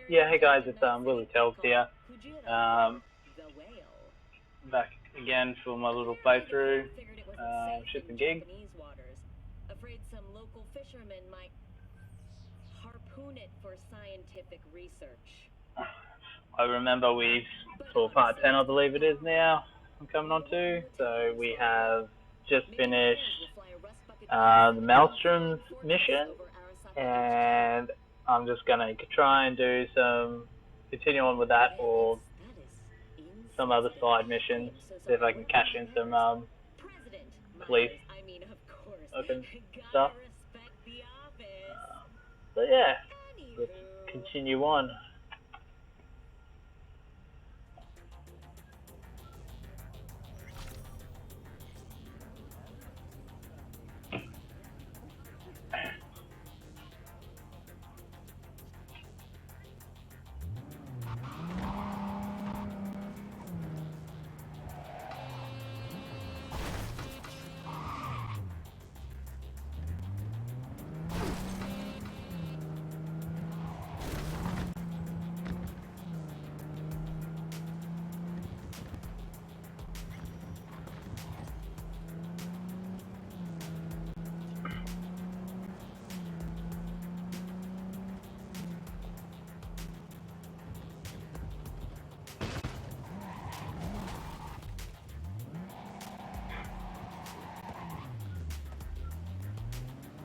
Yeah, hey guys, it's Willie Tells here. Back again for my little playthrough. Shits and gigs. Afraid some local fishermen might harpoon it for scientific research. I remember for part 10 I believe it is now, I'm coming on to. So we have just finished the Maelstrom's mission, and I'm just gonna try and continue on with that or some other side missions, see if I can cash in some police open stuff. But yeah, let's continue on.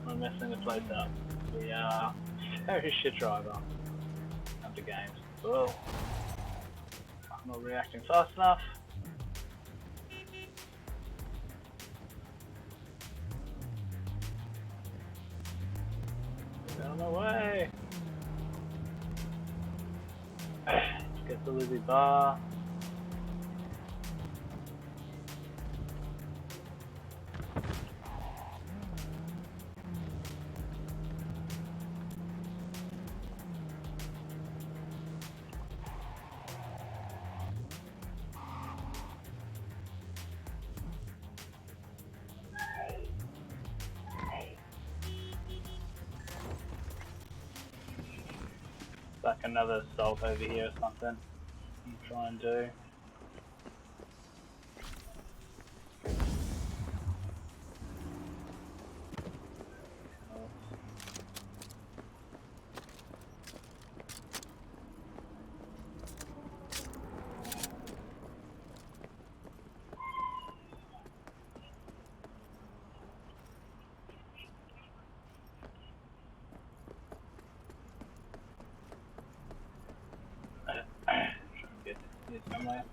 I'm messing the place up. We are very shit driver after games. Well, I'm not reacting fast enough. Get out of my way. Let's get the Lizzie bar. Like another assault over here or something. I'm trying to do. Get this somewhere.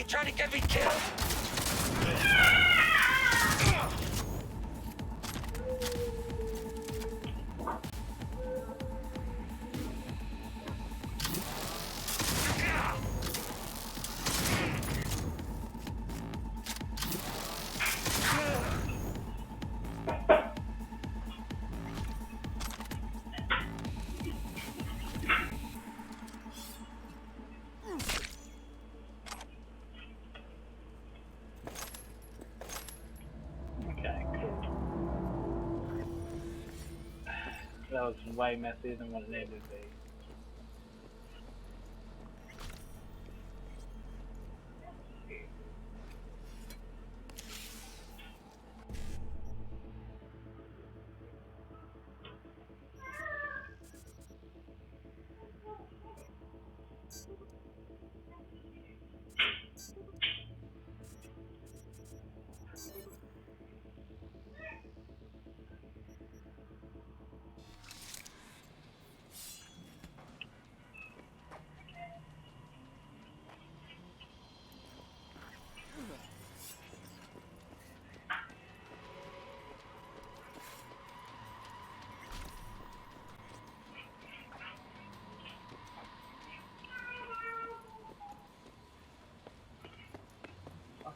trying to get me killed? Okay, cool. That was way messier than what it needed to be.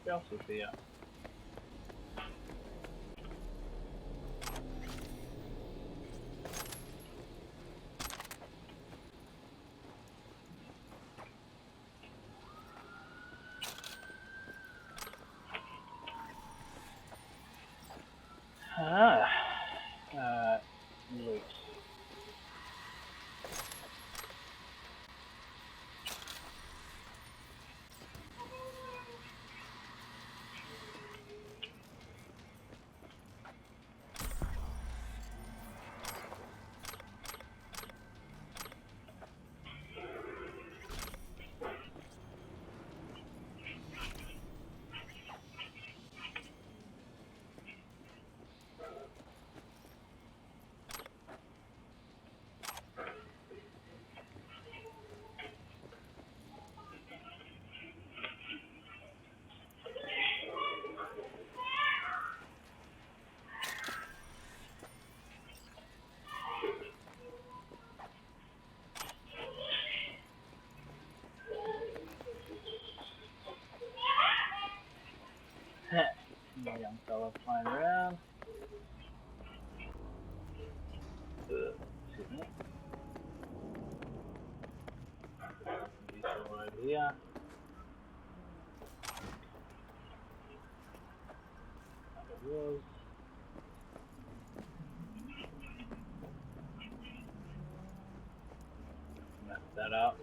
What else is here? Ah, loot. My young fella flying around. Excuse me. These all over here. There was. Mess that up.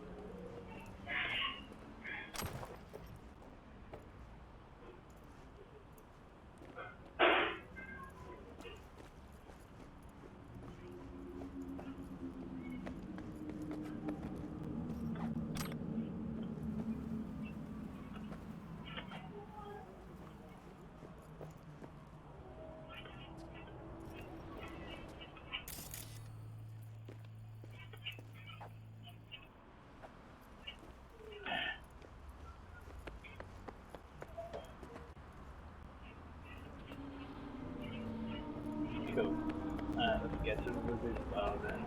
Cool. Let's get to this bar then.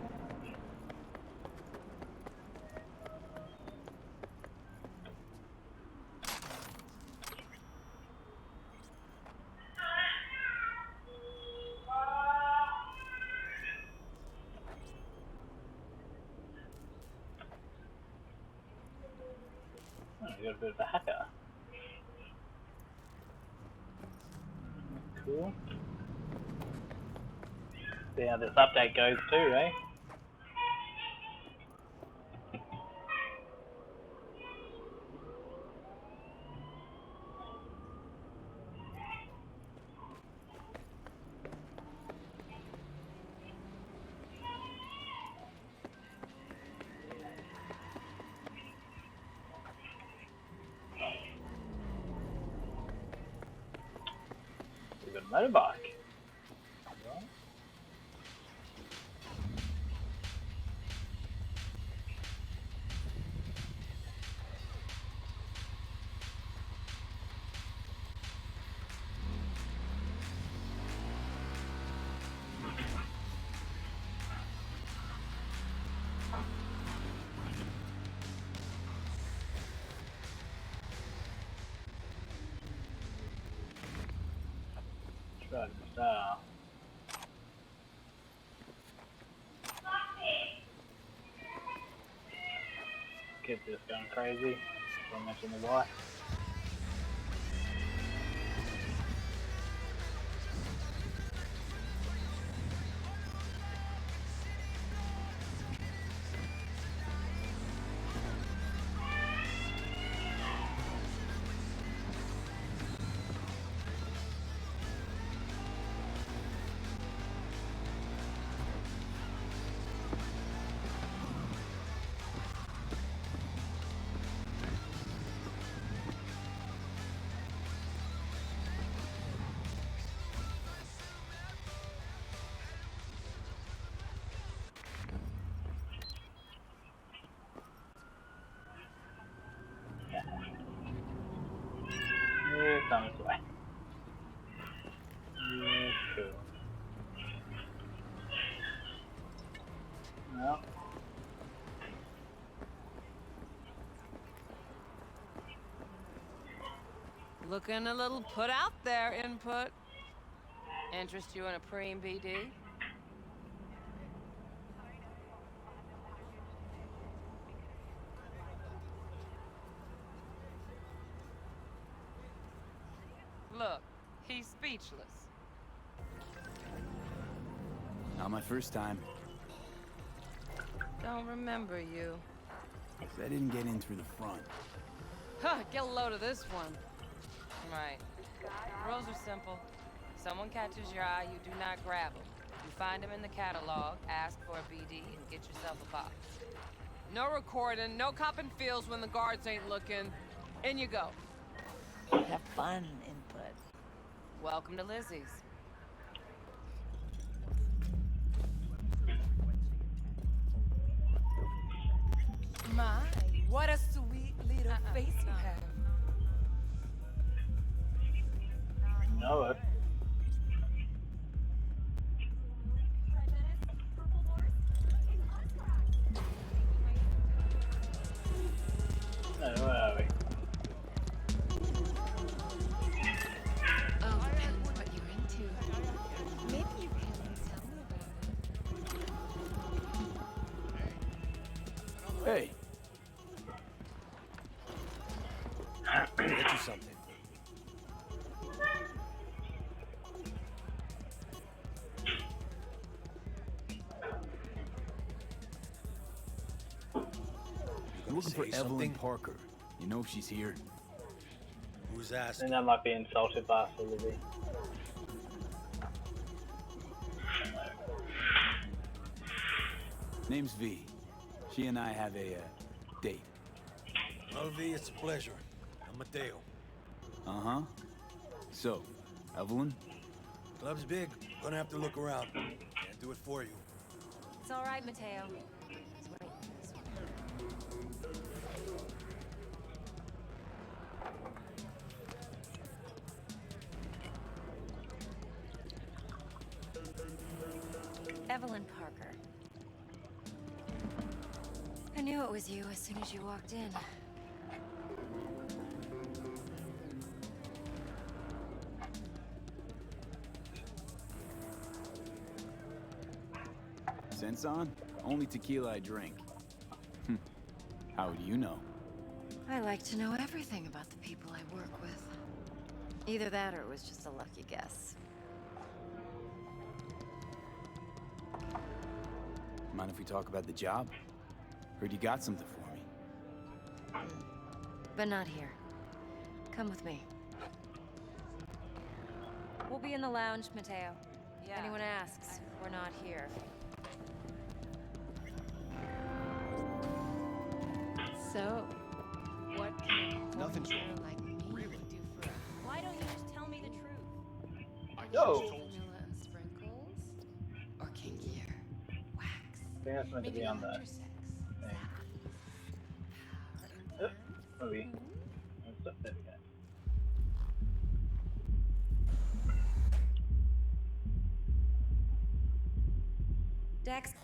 Oh, we got a bit of a hacker. Cool. See how this update goes too, eh? We got a motorbike. superstar. Kids just going crazy. Don't mention the wife. Yeah, it's on its way. Yeah, cool. Well, Looking a little put out there, input. Interest you in a preem BD? Look, he's speechless. Not my first time. Don't remember you. 'Cause I didn't get in through the front. Huh, get a load of this one. Right. Rules are simple. Someone catches your eye, you do not grab them. You find them in the catalog, ask for a BD, and get yourself a box. No recording, no copping feels when the guards ain't looking. In you go. Have fun, input. Welcome to Lizzie's. My, what a sweet little face you have. know it. No, where are we? Oh, depends what you're into. Maybe you can tell me about it. Hey! Get you something. I'm looking for Evelyn Parker. You know if she's here? Who's I asking? think that might be insulted by Lizzie. Name's V. She and I have a date. Well, V, it's a pleasure. I'm Mateo. Uh-huh. So, Evelyn? Club's big. Gonna have to look around. Can't do it for you. It's all right, Mateo. Evelyn Parker. I knew it was you as soon as you walked in. Sense on? Only tequila I drink. How do you know? I like to know everything about the people I work with. Either that or it was just a lucky guess. Mind if we talk about the job? Heard you got something for me. But not here. Come with me. We'll be in the lounge, Mateo. Yeah. Anyone asks, we're not here. So, what can a Nothing. girl like me do for a Why don't you just tell me the truth? Yo! vanilla and sprinkles? Or kinkier? Wax? I think that's meant to be on the thing. Yep, maybe. There we go. Dex?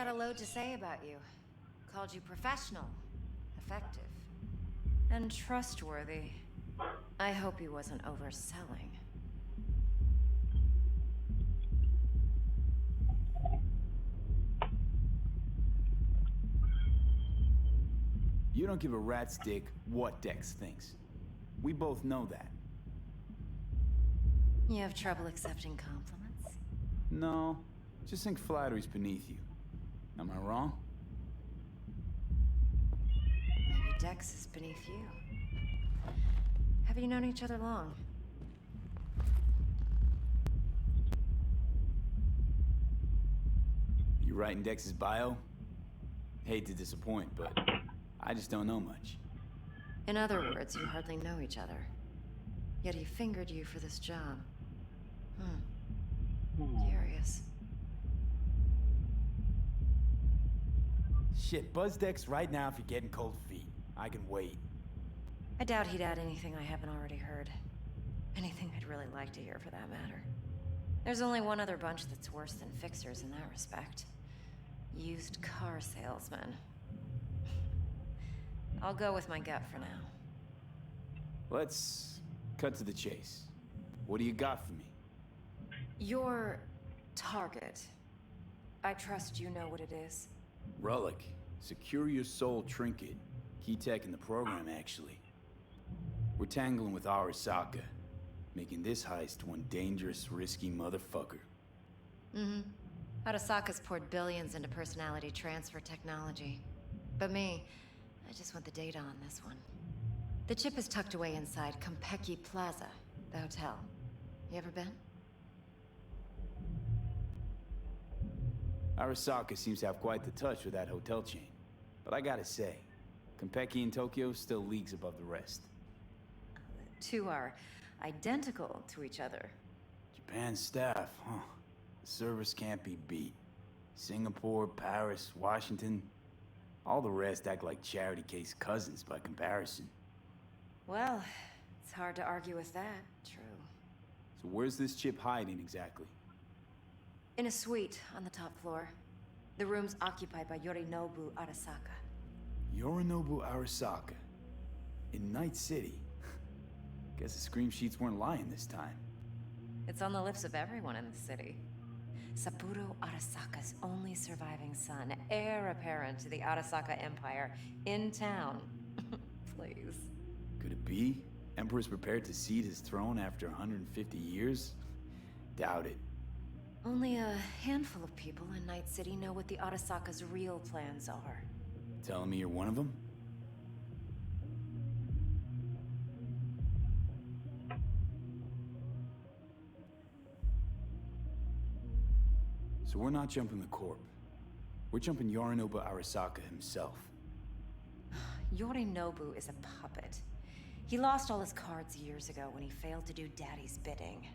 had a load to say about you. Called you professional, effective, and trustworthy. I hope he wasn't overselling. You don't give a rat's dick what Dex thinks. We both know that. You have trouble accepting compliments? No, just think flattery's beneath you. Am I wrong? Maybe Dex is beneath you. Have you known each other long? You writing Dex's bio? Hate to disappoint, but I just don't know much. In other words, you hardly know each other. Yet he fingered you for this job. Curious. Shit, buzz Dex right now if you're getting cold feet. I can wait. I doubt he'd add anything I haven't already heard. Anything I'd really like to hear, for that matter. There's only one other bunch that's worse than fixers in that respect. Used car salesmen. I'll go with my gut for now. Let's cut to the chase. What do you got for me? Your target. I trust you know what it is. Relic. Secure your soul trinket. Key tech in the program, actually. We're tangling with Arasaka, making this heist one dangerous, risky motherfucker. Arasaka's poured billions into personality transfer technology. But me, I just want the data on this one. The chip is tucked away inside Konpeki Plaza, the hotel. You ever been? Arasaka seems to have quite the touch with that hotel chain. But I gotta say, Konpeki in Tokyo still leagues above the rest. The two are identical to each other. Japan's staff, huh? The service can't be beat. Singapore, Paris, Washington. All the rest act like charity case cousins by comparison. Well, it's hard to argue with that. True. So where's this chip hiding exactly? In a suite on the top floor. The room's occupied by Yorinobu Arasaka. Yorinobu Arasaka. In Night City. Guess the scream sheets weren't lying this time. It's on the lips of everyone in the city. Saburo Arasaka's only surviving son, heir apparent to the Arasaka Empire, in town. Please. Could it be? Emperor's prepared to cede his throne after 150 years? Doubt it. Only a handful of people in Night City know what the Arasaka's real plans are. Telling me you're one of them? So we're not jumping the Corp. We're jumping Yorinobu Arasaka himself. Yorinobu is a puppet. He lost all his cards years ago when he failed to do Daddy's bidding.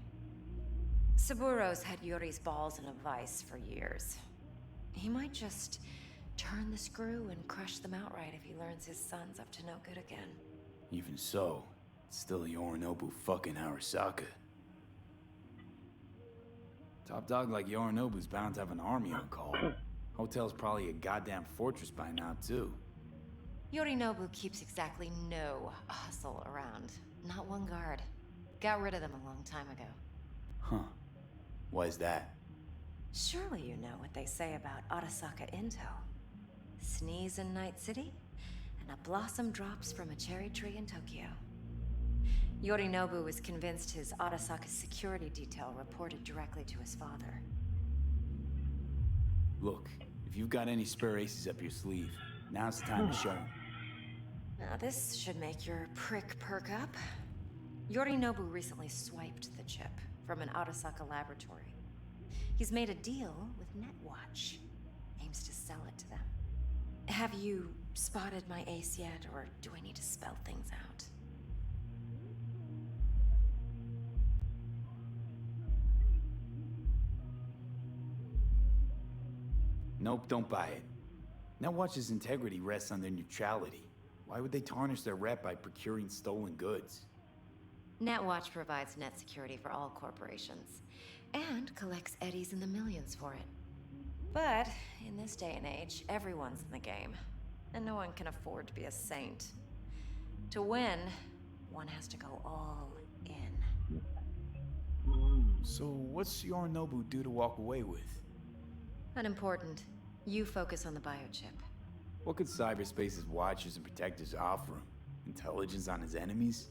Saburo's had Yuri's balls in a vice for years. He might just turn the screw and crush them outright if he learns his son's up to no good again. Even so, it's still Yorinobu fucking Arasaka. Top dog like Yorinobu's bound to have an army on call. Hotel's probably a goddamn fortress by now, too. Yorinobu keeps exactly no hustle around. Not one guard. Got rid of them a long time ago. Huh. Why is that? Surely you know what they say about Arasaka intel. Sneeze in Night City, and a blossom drops from a cherry tree in Tokyo. Yorinobu was convinced his Arasaka security detail reported directly to his father. Look, if you've got any spare aces up your sleeve, now's the time to show 'em. Now this should make your prick perk up. Yorinobu recently swiped the chip from an Arasaka laboratory. He's made a deal with Netwatch. Aims to sell it to them. Have you spotted my ace yet, or do I need to spell things out? Nope, don't buy it. Netwatch's integrity rests on their neutrality. Why would they tarnish their rep by procuring stolen goods? Netwatch provides net security for all corporations, and collects eddies in the millions for it. But in this day and age, everyone's in the game, and no one can afford to be a saint. To win, one has to go all in. So what's Yorinobu due to walk away with? Unimportant. You focus on the biochip. What could cyberspace's watchers and protectors offer him? Intelligence on his enemies?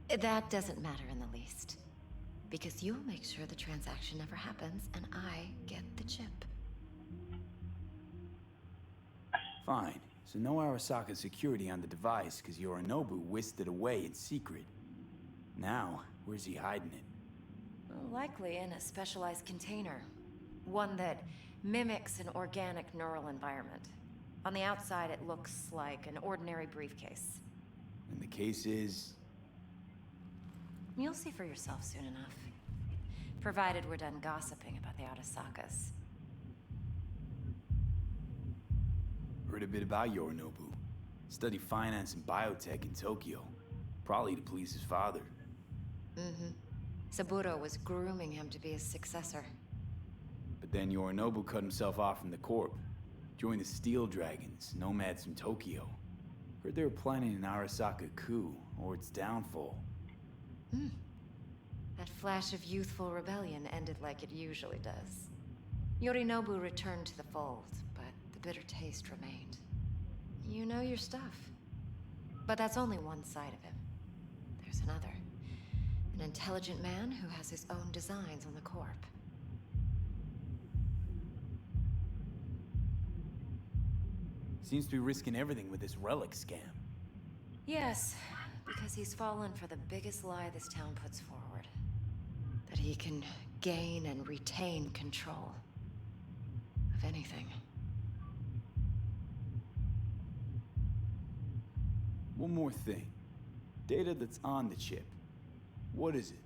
That doesn't matter in the least. Because you'll make sure the transaction never happens, and I get the chip. Fine. So no Arasaka security on the device because Yorinobu whisked it away in secret. Now, where's he hiding it? Likely in a specialized container. One that mimics an organic neural environment. On the outside, it looks like an ordinary briefcase. And the case is... You'll see for yourself soon enough. Provided we're done gossiping about the Arasakas. Heard a bit about Yorinobu. Studied finance and biotech in Tokyo. Probably to please his father. Mm-hmm. Saburo was grooming him to be his successor. But then Yorinobu cut himself off from the Corp. Joined the Steel Dragons, nomads from Tokyo. Heard they were planning an Arasaka coup, or its downfall. That flash of youthful rebellion ended like it usually does. Yorinobu returned to the fold, but the bitter taste remained. You know your stuff. But that's only one side of him. There's another. An intelligent man who has his own designs on the Corp. Seems to be risking everything with this relic scam. Yes, because he's fallen for the biggest lie this town puts forward. That he can gain and retain control of anything. One more thing. Data that's on the chip. What is it?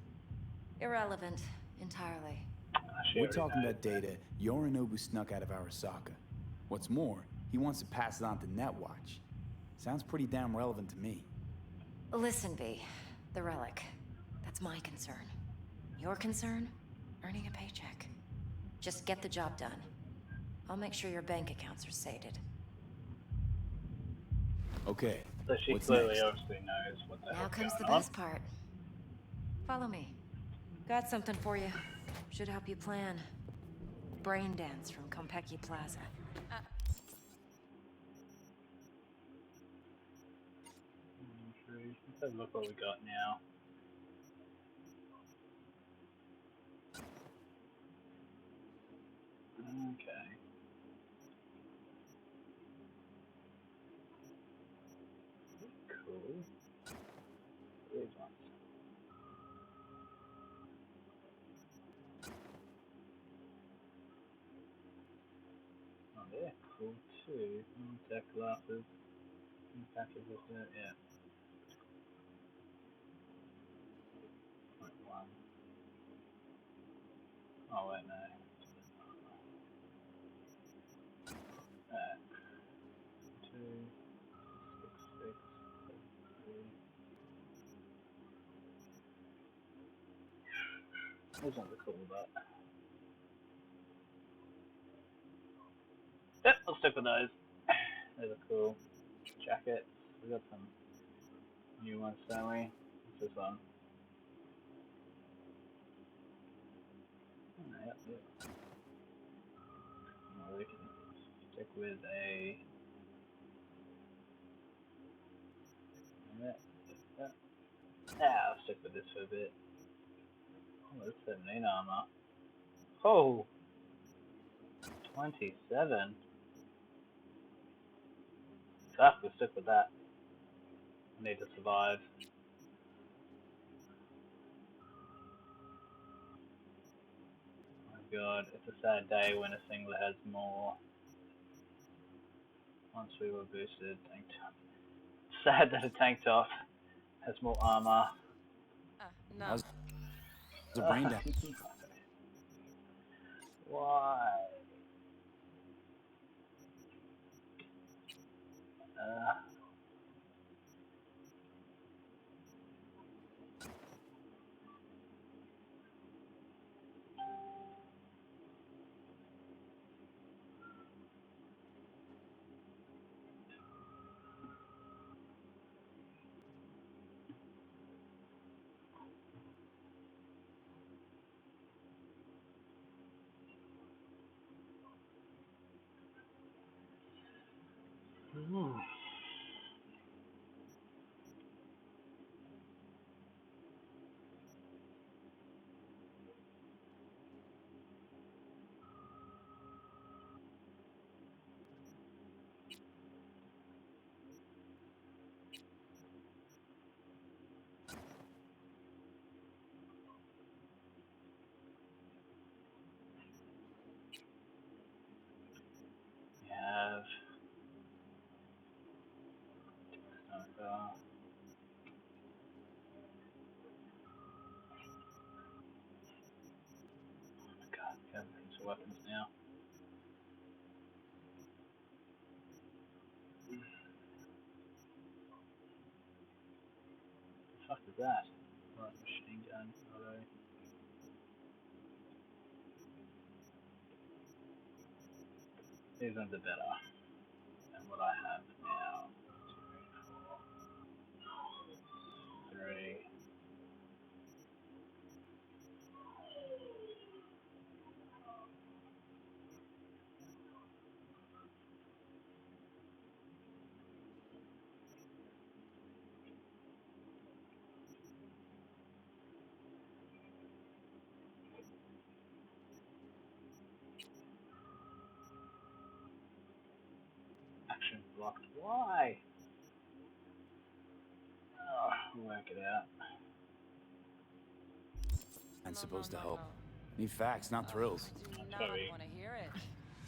Irrelevant, entirely. We're talking about data Yorinobu snuck out of Arasaka. What's more, he wants to pass it on to Netwatch. Sounds pretty damn relevant to me. Listen, V. The relic. That's my concern. Your concern? Earning a paycheck. Just get the job done. I'll make sure your bank accounts are sated. Okay. So she What's clearly next? obviously knows what the Now hell's comes the going on. best part. Follow me. Got something for you. Should help you plan. Brain dance from Konpeki Plaza. Let's have a look what we got now. Okay. Cool. These ones. Oh, they're cool too. Tech glasses. Patches of it, yeah. Point one. Oh wait, no. Two, six, three. Those ones are cool, but yep, I'll stick with those. Those are cool. Jackets. We got some new ones, don't we? What's this one? Oh, yep, yep. Well, we can stick with a. Yeah, I'll stick with this for a bit. Oh, that's 17 armor. Oh! 27. Fuck, we'll stick with that. I need to survive. Oh my god, it's a sad day when a singlet has more. Once we were boosted, tank top. Sad that a tank top has more armor. No. How's the brain down? Why? God, there's weapons now. What the fuck is that? Right, machine gun. Although these ones are better than what I have now. 2, 4, 3. Action blocked. Why? Oh, we'll work it out. I'm No, supposed no, to no, help. no. Need facts, not thrills. I do not Sorry. want to hear it.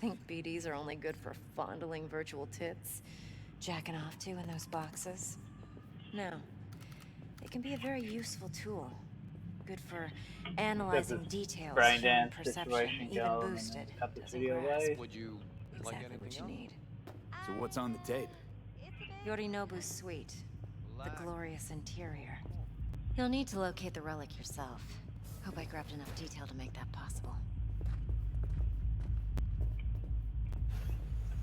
Think BDs are only good for fondling virtual tits? Jacking off to in those boxes? No. They can be a very useful tool. Good for analyzing details, Brain human dance perception, situation even going and boosted. then cut this Doesn't video grasp away. Would you like exactly what anything you else? need. So what's on the tape? Yorinobu's suite. The Relax. glorious interior. You'll need to locate the relic yourself. Hope I grabbed enough detail to make that possible.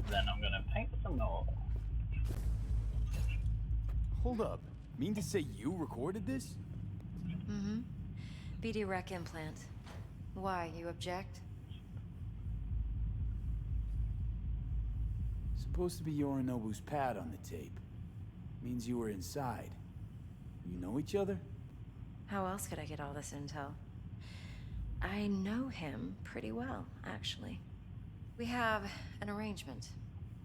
Then I'm gonna paint some more. Hold up. Mean to say you recorded this? Mm-hmm. BD rec implant. Why, you object? Supposed to be Yorinobu's pad on the tape. Means you were inside. You know each other? How else could I get all this intel? I know him pretty well, actually. We have an arrangement.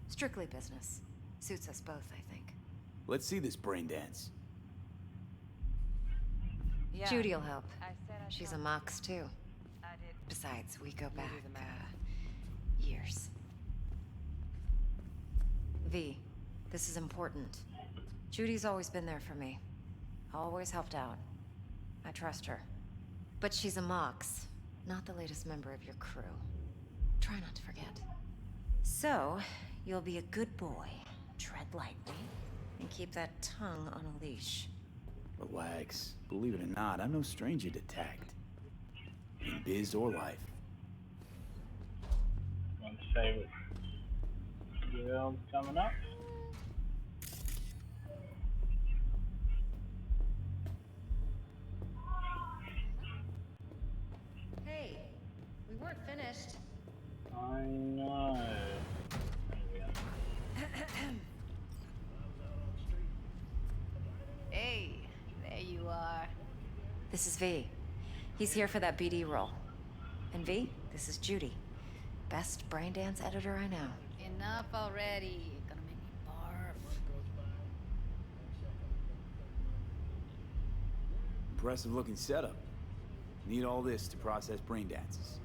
Strictly business. Suits us both, I think. Let's see this brain dance. Yeah. Judy'll help. I said I'd She's a come. mox, too. I did. Besides, we go You do back, the math. years. V, this is important. Judy's always been there for me. Always helped out. I trust her. But she's a mox, not the latest member of your crew. Try not to forget. So, you'll be a good boy, tread lightly, and keep that tongue on a leash. Relax. Believe it or not, I'm no stranger to tact. In biz or life. One favorite girls coming up. Hey, we weren't finished. I know. There we go. Hey, there you are. This is V. He's here for that BD role. And V, this is Judy. Best brain dance editor I know. Enough already. You're gonna make me barf. Impressive looking setup. Need all this to process brain dances.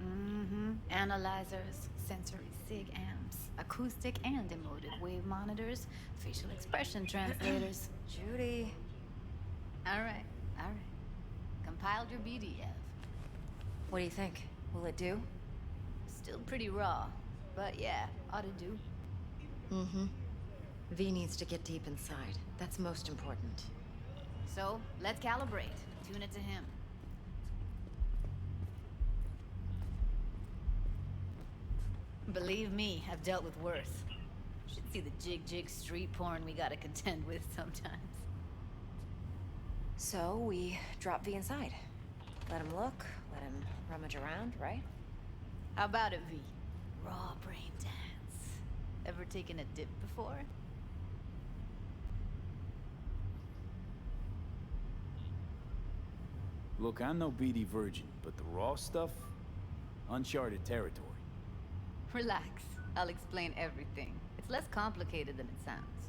Mm-hmm. Analyzers, sensory sig amps, acoustic and emotive wave monitors, facial expression translators. Judy. All right. Compiled your BDF. What do you think? Will it do? Still pretty raw, but yeah, ought to do. Mm-hmm. V needs to get deep inside. That's most important. So, let's calibrate. Tune it to him. Believe me, I've dealt with worse. Should see the jig street porn we gotta contend with sometimes. So, we drop V inside. Let him look, let him rummage around, right? How about it, V? Raw brain dance. Ever taken a dip before? Look, I'm no BD virgin, but the raw stuff? Uncharted territory. Relax. I'll explain everything. It's less complicated than it sounds.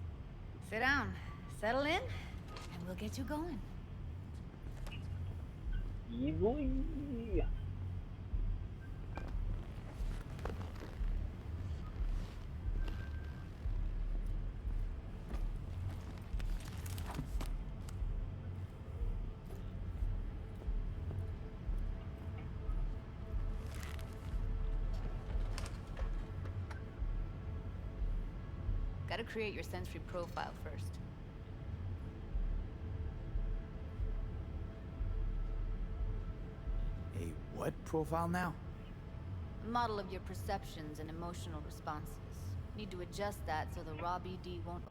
Sit down, settle in, and we'll get you going. Yeah, boy. Gotta create your sensory profile first. A what profile now? A model of your perceptions and emotional responses. Need to adjust that so the raw BD won't...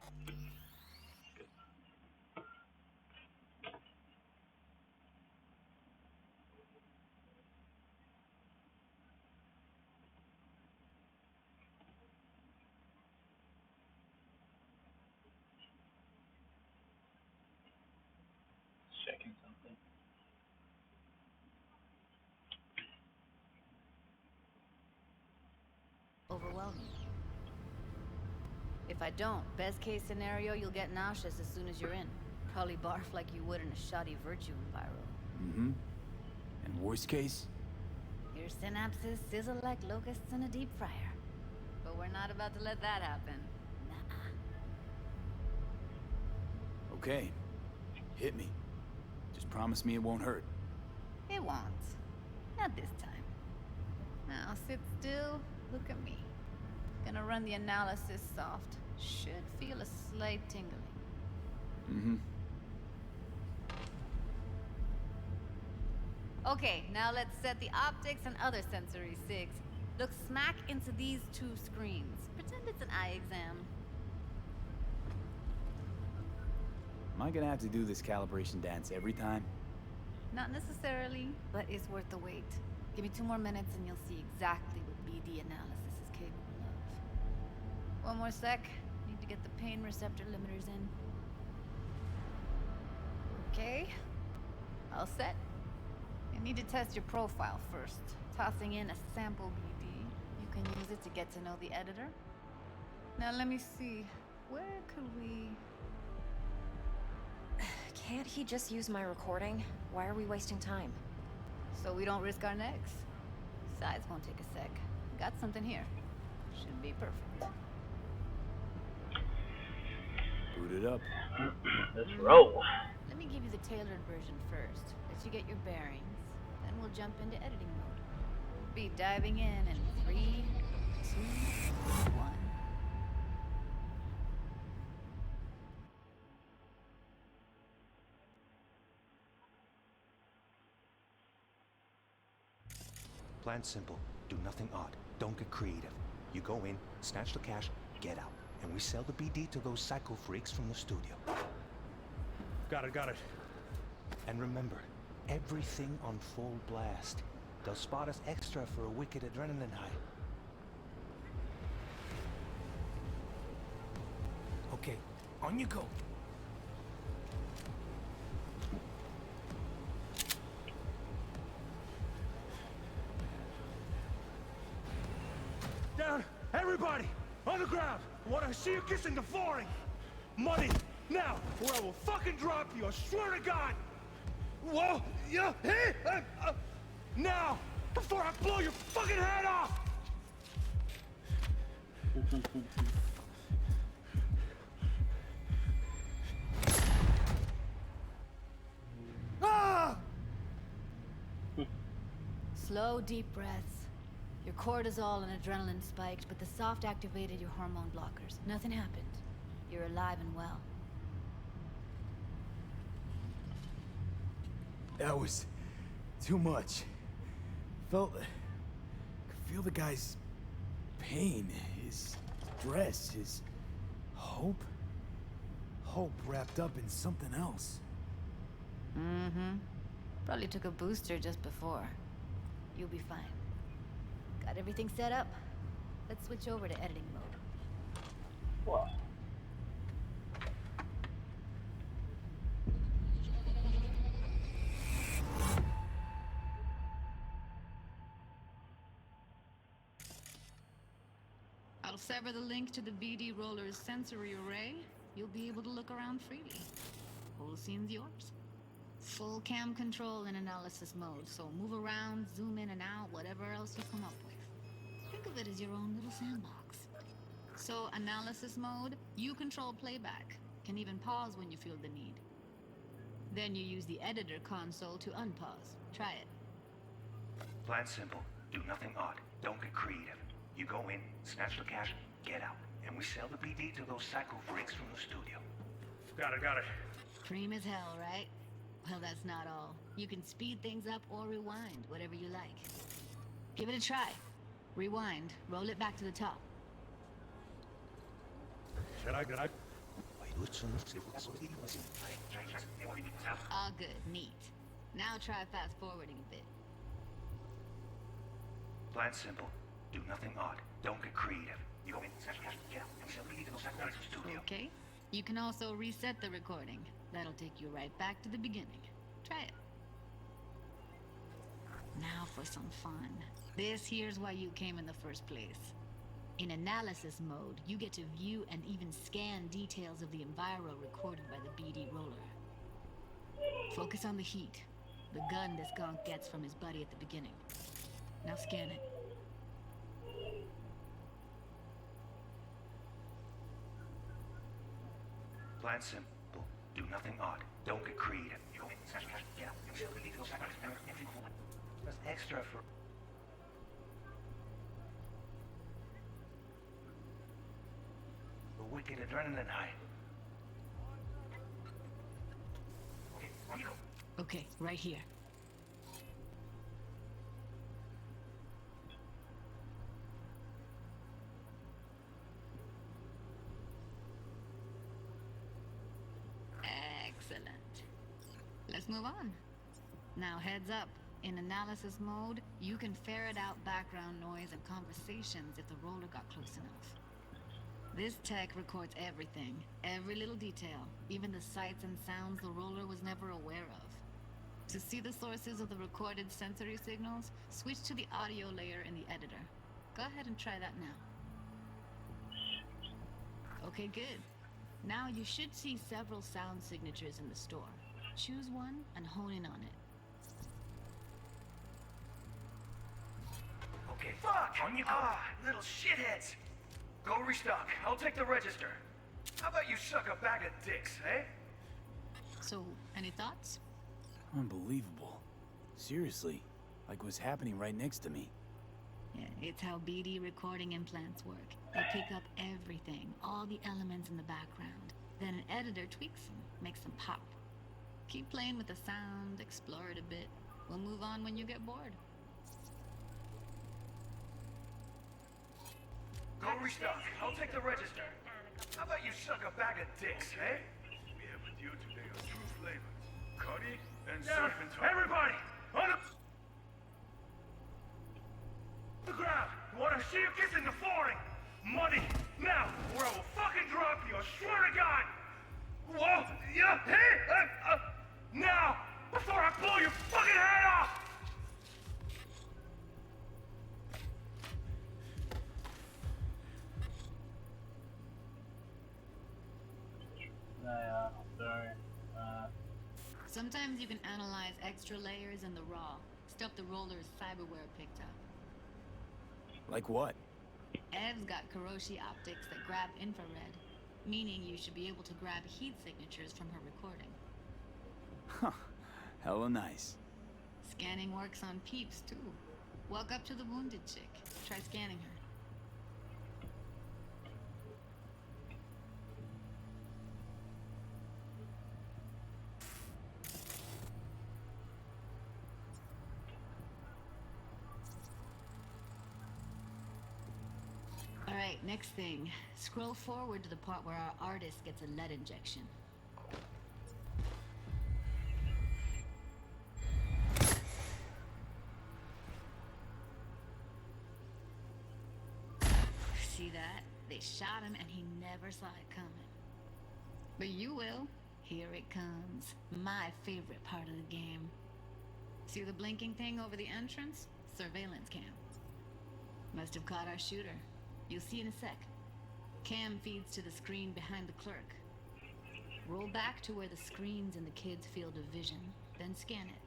Checking something. overwhelm you. If I don't, best case scenario, you'll get nauseous as soon as you're in. Probably barf like you would in a shoddy virtue enviro. Mm-hmm. And worst case? Your synapses sizzle like locusts in a deep fryer. But we're not about to let that happen. Nuh-uh. Okay. Hit me. Just promise me it won't hurt. It won't. Not this time. Now sit still, look at me. Gonna run the analysis soft. Should feel a slight tingling. Mm-hmm. Okay, now let's set the optics and other sensory sigs. Look smack into these two screens. Pretend it's an eye exam. Am I gonna have to do this calibration dance every time? Not necessarily, but it's worth the wait. Give me 2 more minutes and you'll see exactly what BD analysis is capable of. 1 more sec. Need to get the pain receptor limiters in. Okay. All set. You need to test your profile first. Tossing in a sample BD. You can use it to get to know the editor. Now let me see. Where could we... Can't he just use my recording? Why are we wasting time? So we don't risk our necks. Besides, won't take a sec. Got something here. Should be perfect. Boot it up. Let's roll. Let me give you the tailored version first. Let you get your bearings. Then we'll jump into editing mode. We'll be diving in 3, 2, 1. Plan simple. Do nothing odd. Don't get creative. You go in, snatch the cash, get out. And we sell the BD to those psycho freaks from the studio. Got it. And remember, everything on full blast. They'll spot us extra for a wicked adrenaline high. Okay, on you go. Down! Everybody! On the ground! I want to see you kissing the flooring! Money! Now! Or I will fucking drop you, I swear to God! Whoa! Yeah! Hey! Now! Before I blow your fucking head off! Ah! Slow, deep breaths. Your cortisol and adrenaline spiked, but the soft activated your hormone blockers. Nothing happened. You're alive and well. That was too much. Could feel the guy's pain, his stress, his hope. Hope wrapped up in something else. Mm-hmm. Probably took a booster just before. You'll be fine. Got everything set up? Let's switch over to editing mode. Whoa. I'll sever the link to the BD Roller's sensory array. You'll be able to look around freely. Whole scene's yours. Full cam control in analysis mode, so move around, zoom in and out, whatever else you come up with. Think of it as your own little sandbox. So, analysis mode, you control playback. Can even pause when you feel the need. Then you use the editor console to unpause. Try it. Plan simple. Do nothing odd. Don't get creative. You go in, snatch the cash, get out. and we sell the BD to those psycho freaks from the studio. Got it. Cream as hell, right? Well, that's not all. You can speed things up or rewind, whatever you like. Give it a try. Rewind, roll it back to the top. Can I? All good, neat. Now try fast forwarding a bit. Plan simple. Do nothing odd. Don't get creative. You go in, snatch the cash, get out, and we sell the BD to those psycho freaks from the studio. Okay. You can also reset the recording. That'll take you right back to the beginning. Try it. Now for some fun. This here's why you came in the first place. In analysis mode, you get to view and even scan details of the enviro recorded by the BD roller. Focus on the heat, the gun this gonk gets from his buddy at the beginning. Now scan it. Plan simple. Do nothing odd. Don't get creative. You go in, snatch the cash, get out, and we sell the BD to those psycho freaks from the studio. That's extra for... the wicked adrenaline high. Okay, on you go. Okay, right here. Excellent. Let's move on. Now heads up. In analysis mode, you can ferret out background noise and conversations if the roller got close enough. This tech records everything, every little detail, even the sights and sounds the roller was never aware of. To see the sources of the recorded sensory signals, switch to the audio layer in the editor. Go ahead and try that now. Okay, good. Now you should see several sound signatures in the store. Choose one and hone in on it. Okay, fuck! On you go. Little shitheads! Go restock. I'll take the register. How about you suck a bag of dicks, eh? So, any thoughts? Unbelievable. Seriously, like what's happening right next to me. Yeah, it's how BD recording implants work. They pick up everything, all the elements in the background. Then an editor tweaks them, makes them pop. Keep playing with the sound, explore it a bit. We'll move on when you get bored. Go restock. I'll take the register. How about you suck a bag of dicks, eh? We have with you today are two flavors. Cuddy and Yeah, Serpentine. everybody! On the ground! You wanna see you kissing the flooring? Money! Now, or I will fucking drop you, I swear to God! Whoa! Yeah! Hey! Now! Before I blow your fucking head off! Sorry. Sometimes you can analyze extra layers in the raw, stuff the roller's cyberware picked up. Like what? Ev's got Kiroshi optics that grab infrared, meaning you should be able to grab heat signatures from her recording. Huh. Hella nice. Scanning works on peeps, too. Walk up to the wounded chick. Try scanning her. Alright, next thing. Scroll forward to the part where our artist gets a lead injection. See that? They shot him and he never saw it coming. But you will. Here it comes. My favorite part of the game. See the blinking thing over the entrance? Surveillance cam. Must have caught our shooter. You'll see in a sec. Cam feeds to the screen behind the clerk. Roll back to where the screen's in the kid's field of vision, then scan it.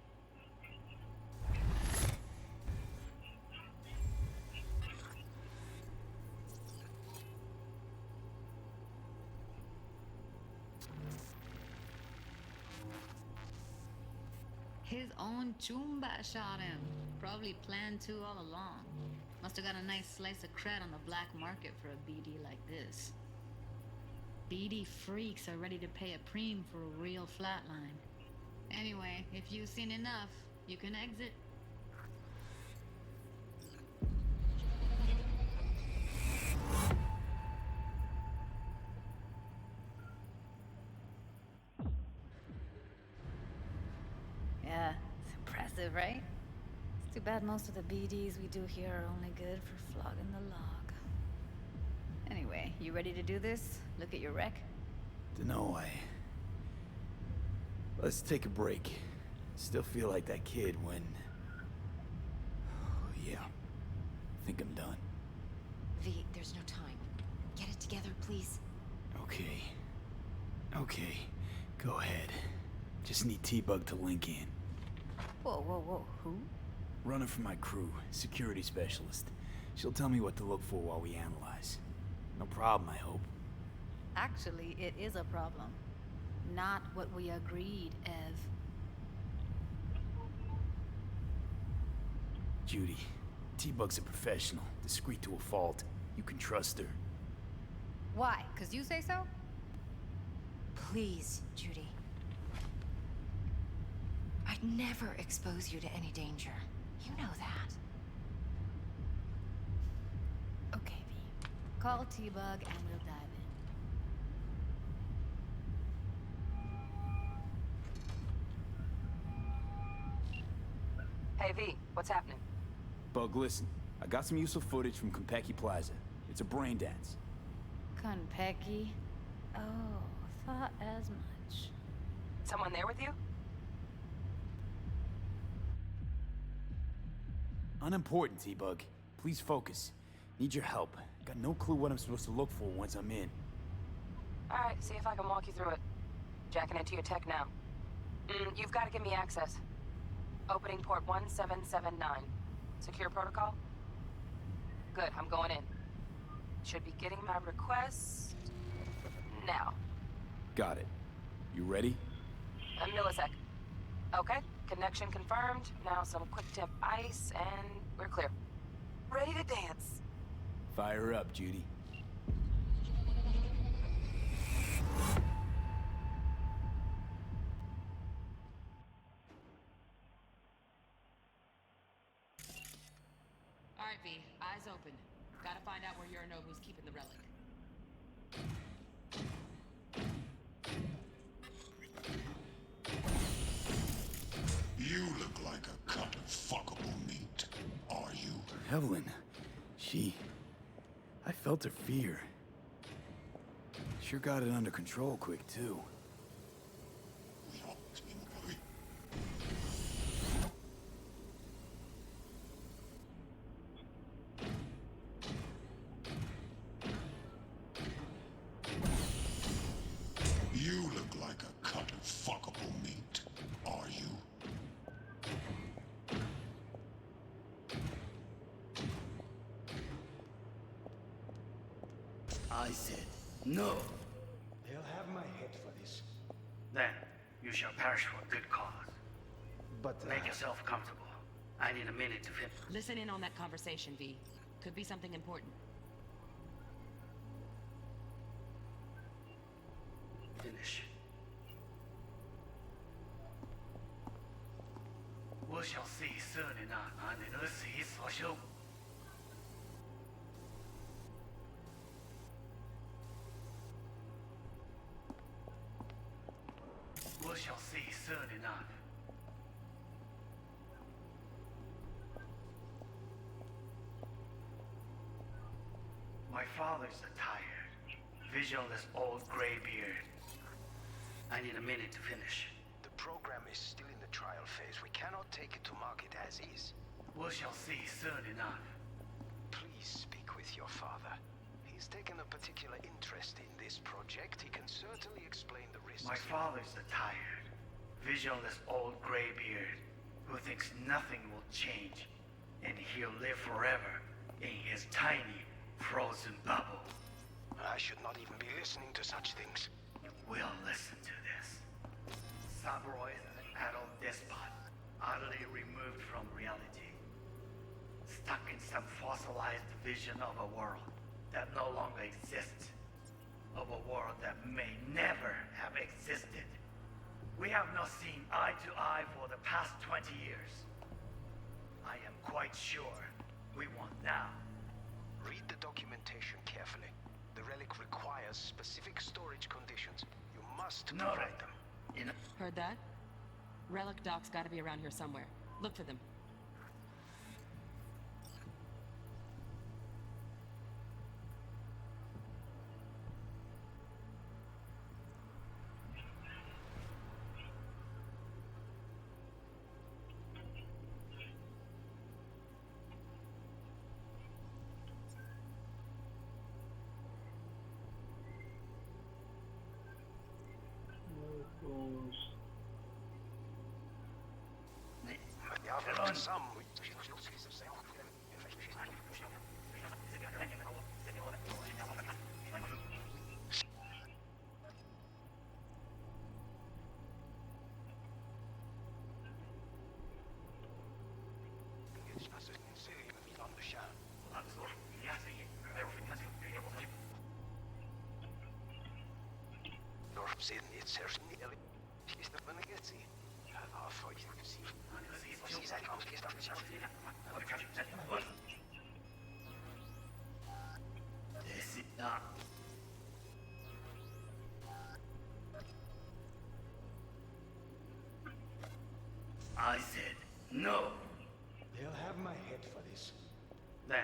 His own Chumba shot him. Probably planned to all along. Must have got a nice slice of cred on the black market for a BD like this. BD freaks are ready to pay a preem for a real flatline. Anyway, if you've seen enough, you can exit. Yeah, it's impressive, right? It's too bad most of the BDs we do here are only good for flogging the log. Anyway, you ready to do this? Look at your wreck? Dunno, Let's take a break. Still feel like that kid when... Oh, yeah. Think I'm done. V, there's no time. Get it together, please. Okay. Okay. Go ahead. Just need T-Bug to link in. Whoa, whoa, whoa, who? Runner for my crew, security specialist. She'll tell me what to look for while we analyze. No problem, I hope. Actually, it is a problem. Not what we agreed, Ev. Judy, T-Bug's a professional, discreet to a fault. You can trust her. Why? 'Cause you say so? Please, Judy. I'd never expose you to any danger. You know that. Okay, V. Call T-Bug and we'll dive in. Hey, V, what's happening? Bug, listen. I got some useful footage from Konpeki Plaza. It's a brain dance. Konpeki? Oh, thought as much. Someone there with you? Unimportant, T-Bug. Please focus. Need your help. Got no clue what I'm supposed to look for once I'm in. Alright, see if I can walk you through it. Jacking into your tech now. You've got to give me access. Opening port 1779. Secure protocol? Good, I'm going in. Should be getting my request... now. Got it. You ready? A millisec. Okay, connection confirmed. Now some quick tip ice, and we're clear. Ready to dance. Fire her up, Judy. Alright, V, eyes open. Gotta find out where Yorinobu's keeping the relic. You look like a cut of fuckable meat. Are you? Evelyn. I felt her fear. Sure got it under control quick, too. You look like a cut of fuckable meat. Are you? I said no. They'll have my head for this. Then you shall perish for a good cause. But Make yourself comfortable. I need a minute to finish. Listen in on that conversation, V. Could be something important. Finish. 我想试一试你那男人的死所修。我想试一试你那。My father's tired, visionless old gray beard. I need a minute to finish. The program is still in the trial phase. We cannot take it to market as is. 我想试一试你那。 Please speak with your father. He's taken a particular interest in this project. He can certainly explain the risks. My father's a tired, visionless old gray beard who thinks nothing will change, and he'll live forever in his tiny, frozen bubble. I should not even be listening to such things. You will listen to this. Saburo is an adult despot, utterly removed from reality. Stuck in some fossilized vision of a world that no longer exists. Of a world that may never have existed. We have not seen eye to eye for the past 20 years. I am quite sure we want now. Read the documentation carefully. The relic requires specific storage conditions. You must provide them. Heard that? Relic doc's gotta be around here somewhere. Look for them. Some. I said no. They'll have my head for this. Then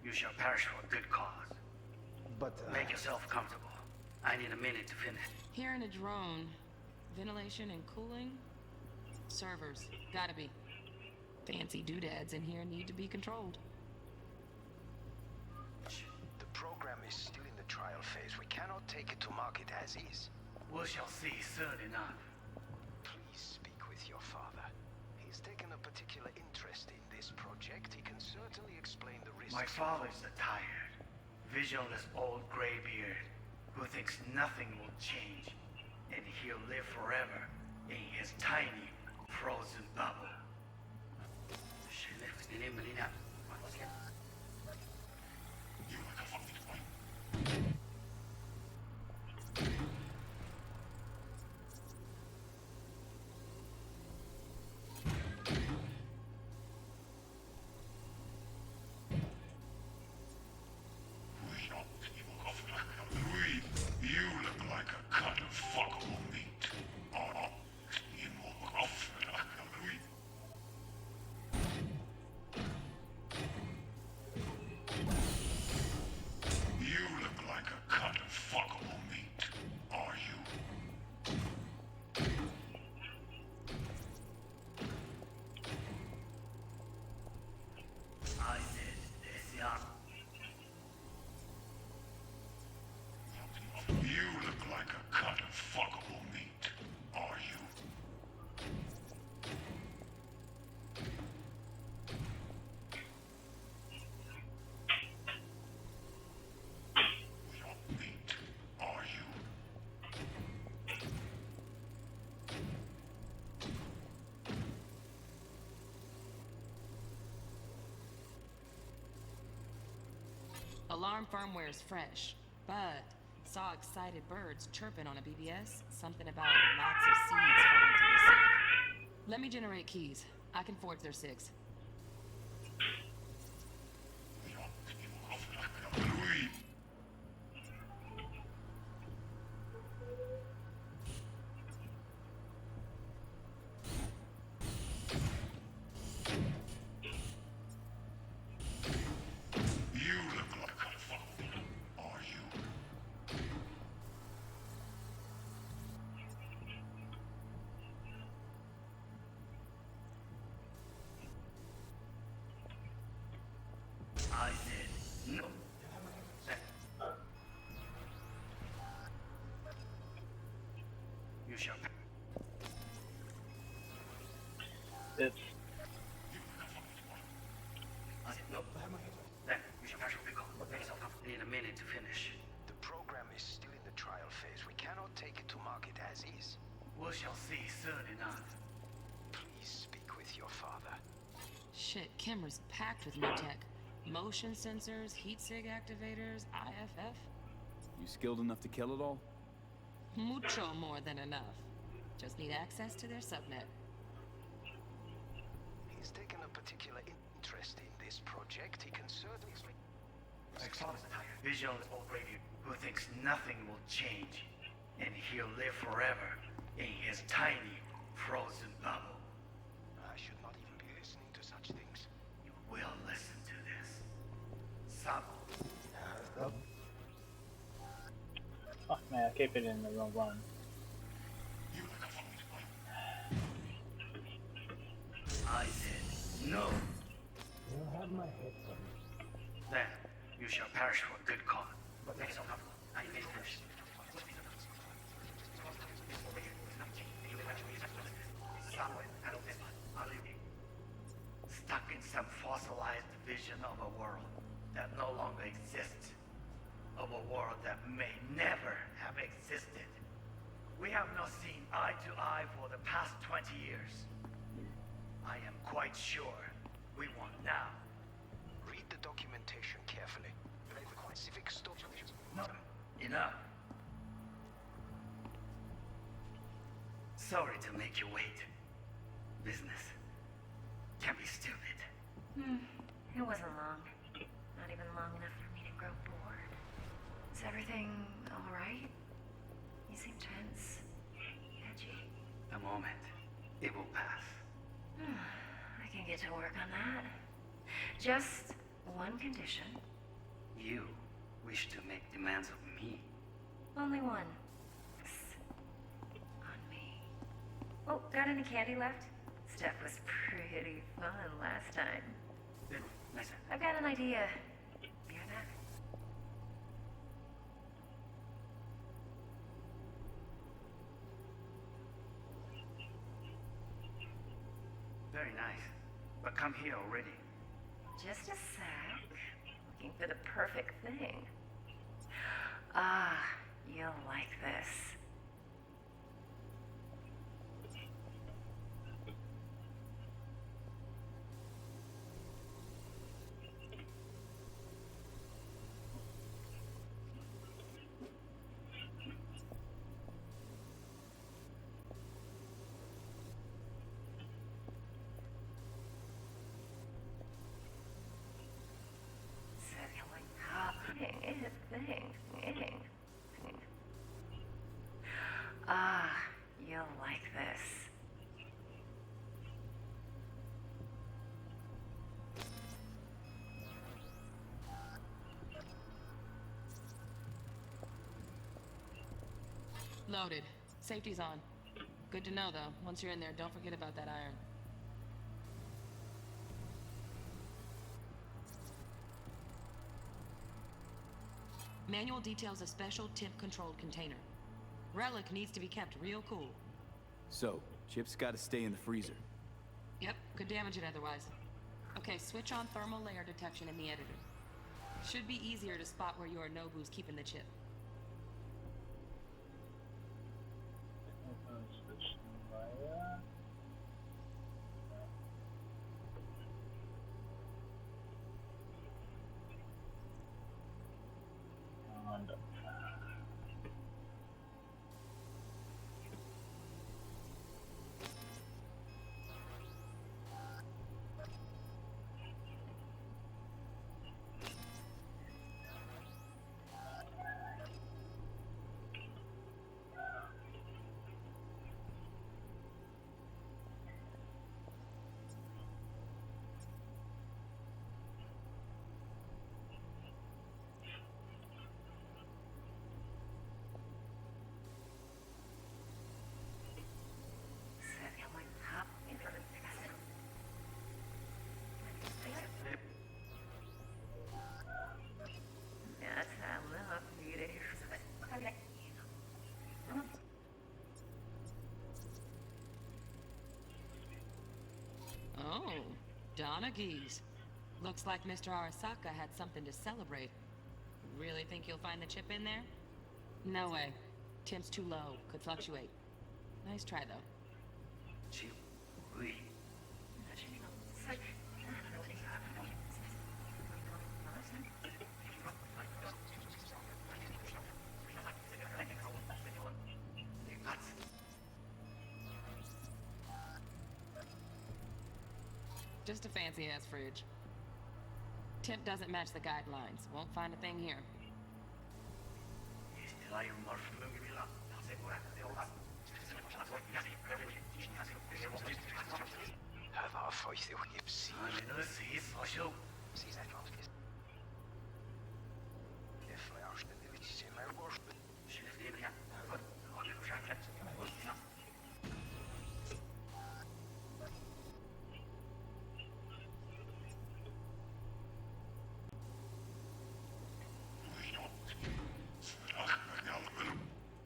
you shall perish for a good cause. But make yourself comfortable. I need a minute to finish. Here in a drone, ventilation and cooling, servers, gotta be. Fancy doodads in here need to be controlled. The program is still in the trial phase. We cannot take it to market as is. We shall see soon enough. Please speak with your father. He's taken a particular interest in this project. He can certainly explain the risks. My father's a tired, visionless old graybeard who thinks nothing will change, and he'll live forever in his tiny, frozen bubble. You look like a cut of fuckable meat. You look like a cut of fuckable meat, are you? I said this young. You look like a cut of fuckable meat, are you? Meat, are you? Alarm firmware is fresh, but saw excited birds chirping on a BBS. Something about lots of seeds falling to the sea. Let me generate keys. I can forge their SIGs. You look like a cut of fuckable meat, are you? I said no. You shall. It's I said no. Then you shall perish for good cause. Make yourself comfortable. Need a minute to finish. The program is still in the trial phase. We cannot take it to market as is. We shall see soon enough. Please speak with your father. Shit, Kimmer's packed with new tech. Motion sensors, heat sig activators, IFF. You skilled enough to kill it all? Mucho more than enough. Just need access to their subnet. He's taken a particular interest in this project. He can certainly... Vision O'Grady, who thinks nothing will change, and he'll live forever in his tiny, frozen bubble. I should not even be listening to such things. You will listen to this. Sabo. Fuck man, I keep it in the wrong one. I said no. You have my head, son. Then you shall perish for a good cause. But make yourself comfortable. I may finish. Stuck in some fossilized vision of a world that no longer exists. Of a world that may never have existed. We have not seen eye to eye for the past 20 years. I am quite sure we want now. Read the documentation carefully. Civic stop. No, enough. Sorry to make you wait. Business can be stupid. It wasn't long. Not even long enough for me to grow bored. Is everything alright? You seem tense. Edgy. A moment. It will pass. I can get to work on that. Just one condition. You wish to make demands of me. Only one. On me. Oh, got any candy left? Stuff was pretty fun last time. Listen. I've got an idea. Hear that? Very nice. But come here already. Just a sec. Looking for the perfect thing. Ah, you'll like this. Ah, you'll like this. Loaded. Safety's on. Good to know, though. Once you're in there, don't forget about that iron. Manual details a special temp-controlled container. Relic needs to be kept real cool. So, Chip's gotta stay in the freezer. Yep, could damage it otherwise. Okay, switch on thermal layer detection in the editor. Should be easier to spot where Yorinobu's keeping the chip. Oh, Donaghys. Looks like Mr. Arasaka had something to celebrate. Really think you'll find the chip in there? No way. Temp's too low. Could fluctuate. Nice try, though. Just a fancy-ass fridge. Temp doesn't match the guidelines. Won't find a thing here. هذا فايث ويبسي.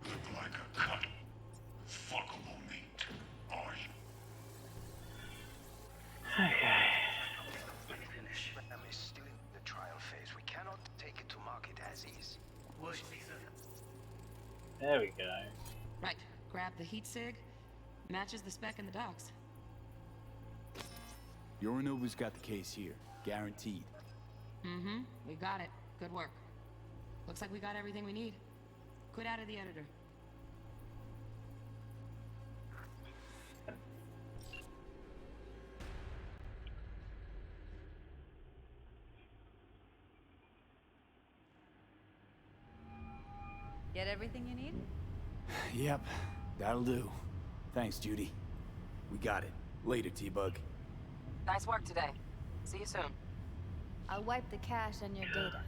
Look like a cut of fuckable meat, are you? Okay. Program is still in the trial phase. We cannot take it to market as is. There we go. Right. Grab the heat sig. Matches the spec in the docs. Yorinobu's got the case here. Guaranteed. Mm-hmm. We got it. Good work. Looks like we got everything we need. Quit out of the editor. Get everything you need? Yep, that'll do. Thanks, Judy. We got it. Later, T-Bug. Nice work today. See you soon. I'll wipe the cache and your data.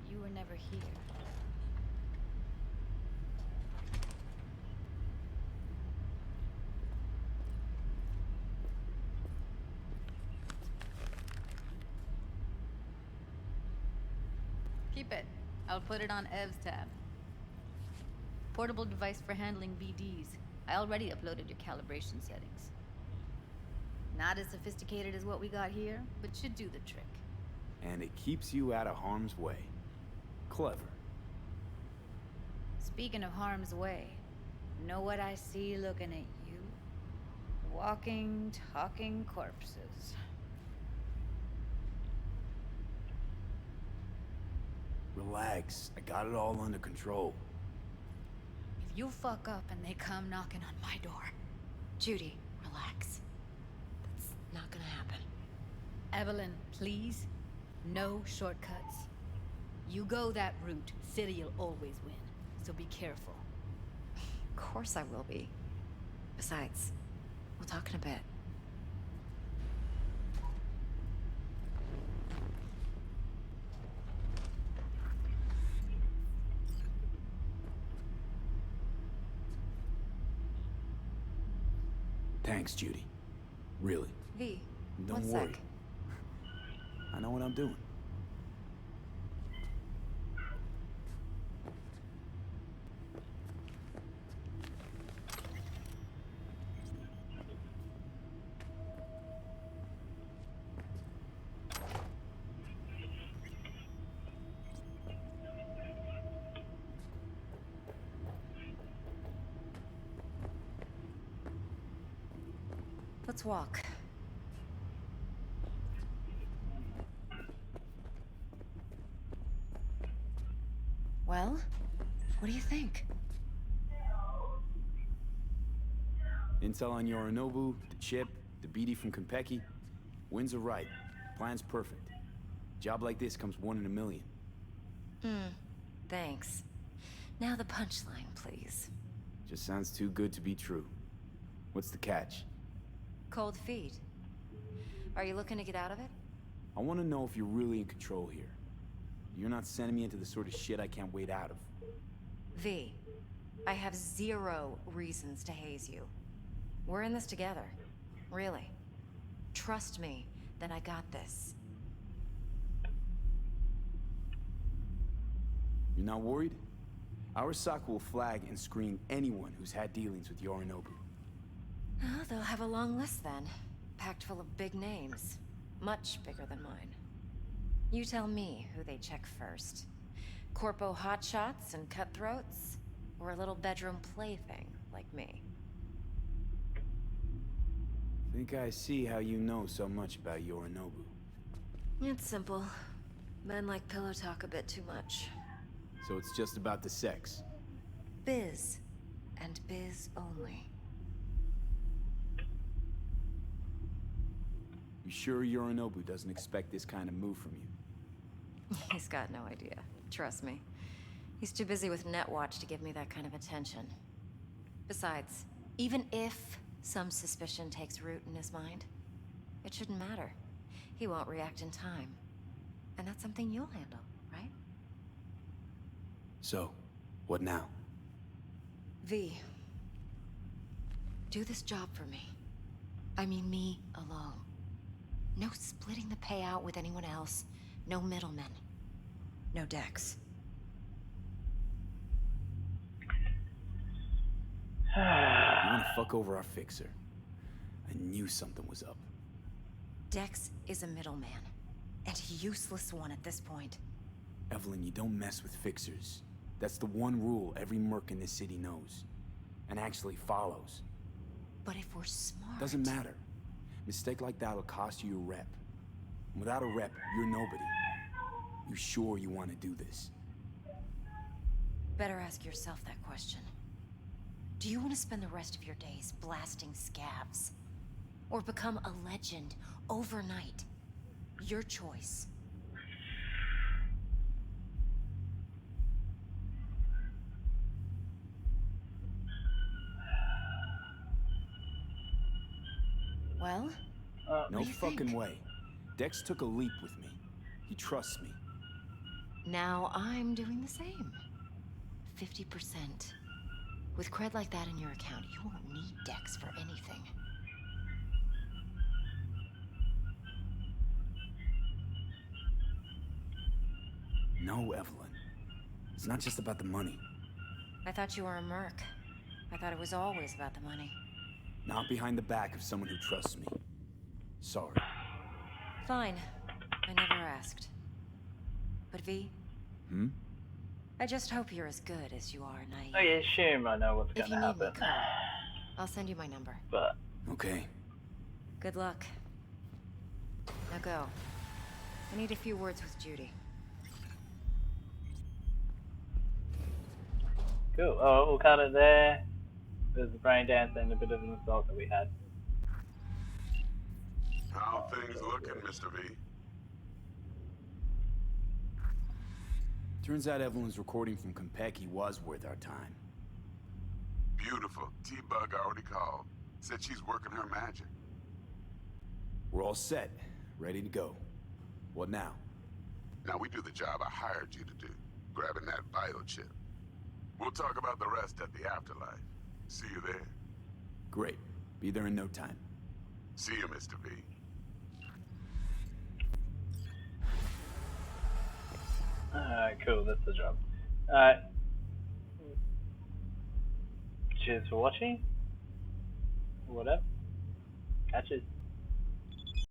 You were never here. Keep it. I'll put it on Ev's tab. Portable device for handling BDs. I already uploaded your calibration settings. Not as sophisticated as what we got here, but should do the trick. And it keeps you out of harm's way. Clever. Speaking of harm's way, know what I see looking at you? Walking, talking corpses. Relax. I got it all under control. If you fuck up and they come knocking on my door. Judy, relax. That's not gonna happen. Evelyn, please. No shortcuts. You go that route, City'll always win. So be careful. Of course I will be. Besides, we'll talk in a bit. Thanks, Judy. Really. V, Don't one worry. sec. I know what I'm doing. Let's walk. Well, what do you think? Intel on Yorinobu, the chip, the BD from Konpeki. Winds are right. Plan's perfect. Job like this comes 1 in a million. Thanks. Now the punchline, please. Just sounds too good to be true. What's the catch? Cold feet. Are you looking to get out of it? I want to know if you're really in control here. You're not sending me into the sort of shit I can't wait out of. V, I have 0 reasons to haze you. We're in this together. Really. Trust me that I got this. You're not worried? Arasaka will flag and screen anyone who's had dealings with Yorinobu. Oh, they'll have a long list then. Packed full of big names. Much bigger than mine. You tell me who they check first. Corpo hotshots and cutthroats? Or a little bedroom plaything like me? Think I see how you know so much about Yorinobu. It's simple. Men like pillow talk a bit too much. So it's just about the sex. Biz. And biz only. You You sure Yorinobu doesn't expect this kind of move from you? He's got no idea. Trust me. He's too busy with Netwatch to give me that kind of attention. Besides, even if some suspicion takes root in his mind, it shouldn't matter. He won't react in time. And that's something you'll handle, right? So, what now? V, do this job for me. I mean me alone. No splitting the payout with anyone else. No middlemen. No Dex. You wanna fuck over our fixer? I knew something was up. Dex is a middleman. And a useless one at this point. Evelyn, you don't mess with fixers. That's the one rule every merc in this city knows. And actually follows. But if we're smart... Doesn't matter. Mistake like that'll cost you your rep. And without a rep, you're nobody. You sure you want to do this? Better ask yourself that question. Do you want to spend the rest of your days blasting scabs? Or become a legend overnight? Your choice. Well? No fucking way. Dex took a leap with me. He trusts me. Now I'm doing the same. 50%. With cred like that in your account, you won't need Dex for anything. No, Evelyn. It's not just about the money. I thought you were a merc. I thought it was always about the money. Not behind the back of someone who trusts me. Sorry. Fine. I never asked. But V? Hmm? I just hope you're as good as you are naive. I assume I know what's If gonna you need me, happen. call. I'll send you my number. But Okay. Good luck. Now go. I need a few words with Judy. cool. Oh, we'll cut it there. There's the brain dance and a bit of an assault that we had. How things looking, Mr. V? Turns out Evelyn's recording from Konpeki was worth our time. Beautiful. T-Bug already called. Said she's working her magic. We're all set. Ready to go. What now? Now we do the job I hired you to do. Grabbing that vital chip. We'll talk about the rest at the afterlife. See you there. Great. Be there in no time. See you, Mr. V. Alright, cool, that's the job. Alright. Cheers for watching. Whatever. Catches.